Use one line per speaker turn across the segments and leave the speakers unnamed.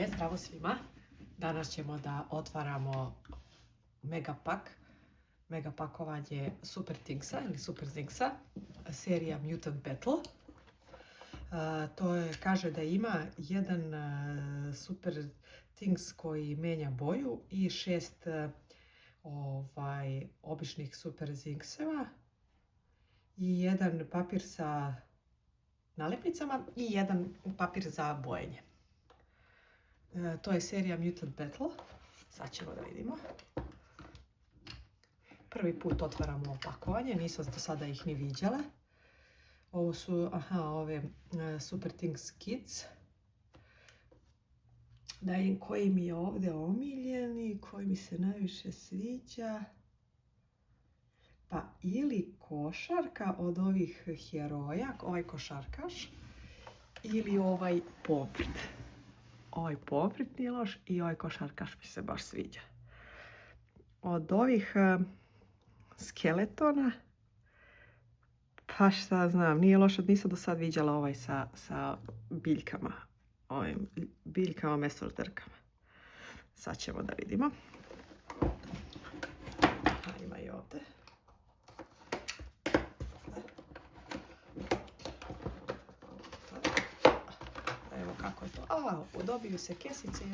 Zdravo svima! Danas ćemo da otvaramo mega pakovanje Super Thingsa ili Super Thingsa, serija Mutant Battle. Kaže da ima jedan Super Things koji menja boju i 6 običnih Super Thingseva i jedan papir sa nalepnicama i jedan papir za bojenje. To je serija Mutant Battle. Sad ćemo da vidimo. Prvi put otvaramo opakovanje, nisam do sada ih ni viđala. Ovo su ove Super Things Kids. Da vidim koji mi je ovdje omiljeni, koji mi se najviše sviđa. Pa ili košarka od ovih heroja, ovaj košarkaš, ili ovaj poprit. Ovaj poprit nije loš i ovaj košarkaš mi se baš sviđa. Od ovih skeletona, pa šta znam, nije loš, nisam do sad viđala ovaj sa biljkama. Ovim biljkama, mesožderkama. Sad ćemo da vidimo. Ima i ovdje. Evo kako je to. Dobiju se kesice i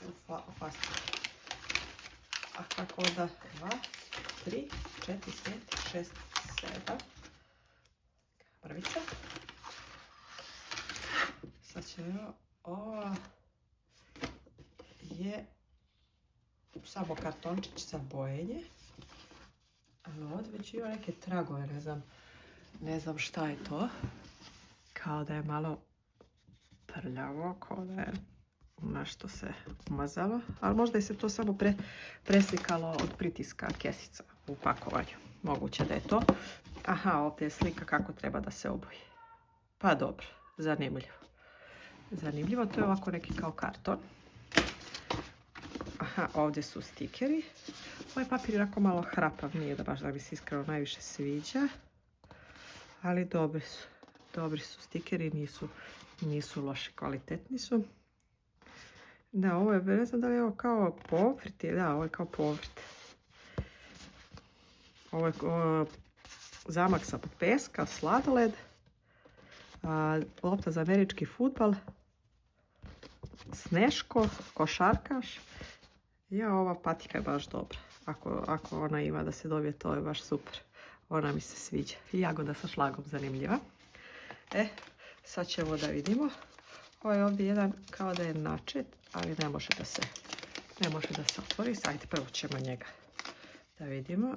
u plastiku. A kako onda? 2, 3, 4, 5, 6, 7. Prvica. Sad će ovo je samo kartončić za bojenje. Ali ovdje već ima neke tragove, ne znam šta je to. Kao da je malo prljavo, kao da je nešto se umazalo. Ali možda je se to samo preslikalo od pritiska kesica u pakovanju. Moguće da je to. Ovdje je slika kako treba da se oboji. Pa dobro, zanimljivo. Zanimljivo, to je ovako neki kao karton. Ovdje su stikeri. Ovaj papir je onako malo hrapav, nije da baš da mi se iskreno najviše sviđa. Ali dobri su stikeri, nisu loši, kvalitetni su. Da, ovo je, ne znam da li je ovo kao pomfrit, da, ovo je kao pomfrit. Ovo je zamak sa peska, sladoled, lopta za američki fudbal, sneško, košarkaš. Ova patika je baš dobra. Ako ona ima da se dobije, to je baš super. Ona mi se sviđa. Jagoda sa šlagom, zanimljiva. Sad ćemo da vidimo. Ovo je ovdje jedan kao da je načet, ali ne može da se otvori. Ajde, prvo ćemo njega da vidimo.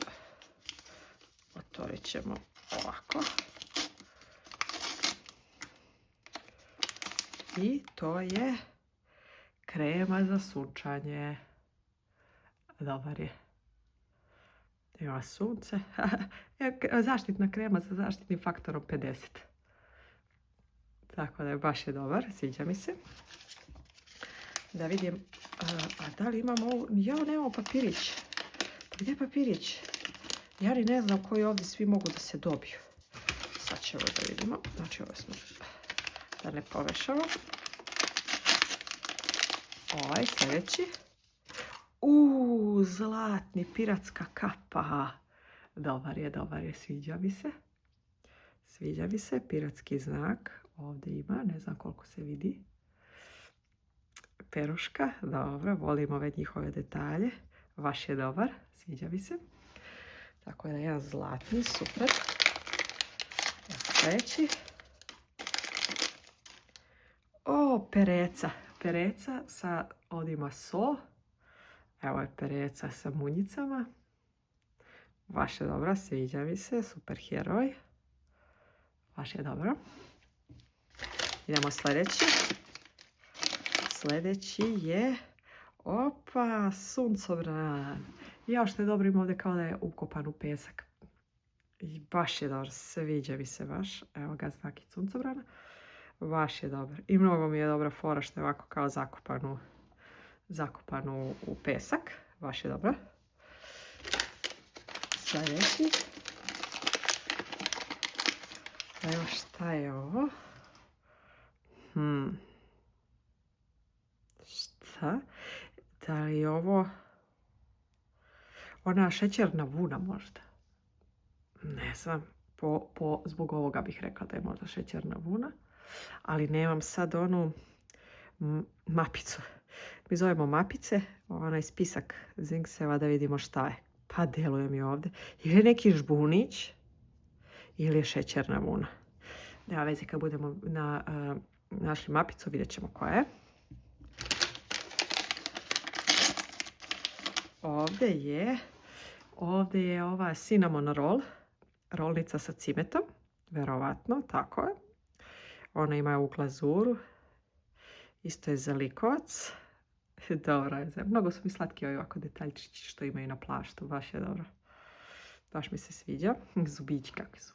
Otvorit ćemo ovako. I to je krema za sunčanje. Dobar je. Ima sunce. Zaštitna krema sa zaštitnim faktorom 50. Tako da je baš dobar. Sviđa mi se. Da vidim. Da li imamo ovu? Nemamo papirić. Gdje je papirić? Ja ni ne znam koji ovdje svi mogu da se dobiju. Sad ćemo da vidimo. Znači ovo smo da ne povešamo. Ovaj sljedeći. Zlatni piratska kapa. Dobar je, sviđa mi se. Piratski znak. Ovdje ima, ne znam koliko se vidi. Peruška, dobro, volim ove njihove detalje. Vaš je dobar, sviđa mi se. Tako da je jedan zlatni, super. Sljedeći. Pereca. Pereca sa ovdje so. Evo je pereca sa munjicama. Vaš je dobro, sviđa mi se, super heroj. Vaš je dobro. Idemo sljedeći. Sljedeći je suncobran. Što je dobro, ima ovdje kao da je ukopan u pesak. I baš je dobro, sviđa mi se baš. Evo ga znakić suncobrana. Baš je dobar. I mnogo mi je dobra fora što je ovako kao zakopanu u pesak. Baš je dobro. Sljedeći. Evo šta je ovo? Šta? Da li je ovo ona šećerna vuna možda? Ne znam. Zbog ovoga bih rekla da je možda šećerna vuna. Ali nemam sad onu mapicu. Mi zovemo mapice, onaj spisak zinkseva da vidimo šta je. Pa deluje mi ovdje. Ili je neki žbunić, ili je šećerna vuna. Nema veze, kad budemo našli mapicu, vidjet ćemo koja je. Ovdje je ova cinnamon roll, rolnica sa cimetom, verovatno, tako je. Ona ima ovu glazuru, isto je za likovac. Dobro je, mnogo su mi slatki ovi ovako detaljčići što imaju na plaštu, baš je dobro. Baš mi se sviđa, zubići kakvi su.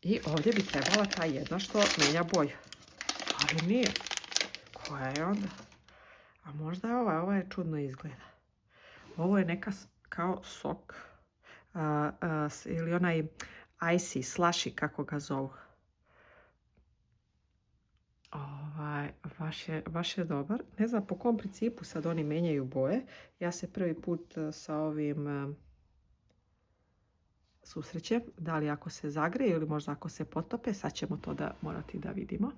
I ovdje bi trebala ta jedna što menja boju. Ali nije. Koja je onda? A možda je ova je čudno izgleda. Ovo je neka kao sok. Ili onaj icy, slushy, kako ga zovu. Baš je dobar. Ne znam po kom principu sad oni menjaju boje. Ja se prvi put sa ovim susrećem. Da li ako se zagreje ili možda ako se potope. Sad ćemo to morati da vidimo.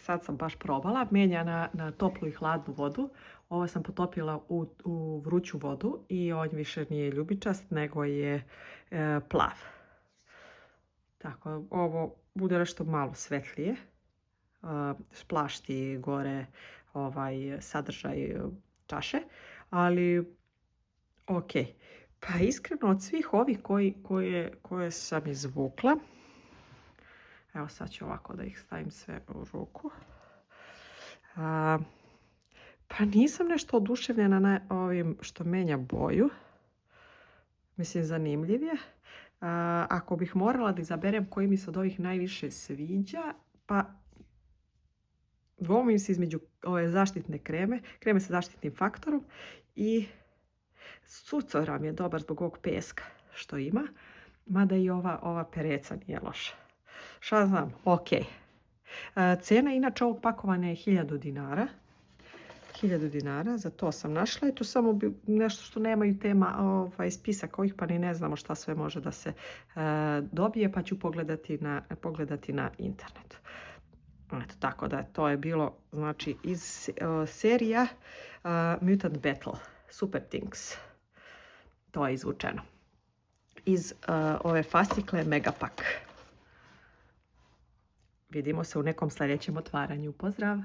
Sad sam baš probala. Menja na toplu i hladnu vodu. Ovo sam potopila u vruću vodu i on više nije ljubičast, nego je plav. Tako, ovo bude nešto malo svetlije. Splašti gore sadržaj čaše. Ali, ok. Pa iskreno od svih ovih koje sam izvukla, evo sad ću ovako da ih stavim sve u ruku. Pa nisam nešto oduševljena na ovim što menja boju. Mislim, zanimljiv je. Ako bih morala da izaberem koji mi se od ovih najviše sviđa, pa dvomim se između ove zaštitne kreme sa zaštitnim faktorom i Sucoram je dobar zbog ovog peska što ima, mada i ova pereca nije loša. Šta znam, ok. Cena inače ovog pakovanja je 1000 dinara. 1000 dinara, za to sam našla. I tu samo nešto što nemaju tema spisak ovih, pa ni ne znamo šta sve može da se dobije, pa ću pogledati na internetu. Eto, tako da to je bilo, znači, iz serija Mutant Battle, Super Things. To je izvučeno. Iz ove fascikle Megapack. Vidimo se u nekom sljedećem otvaranju. Pozdrav!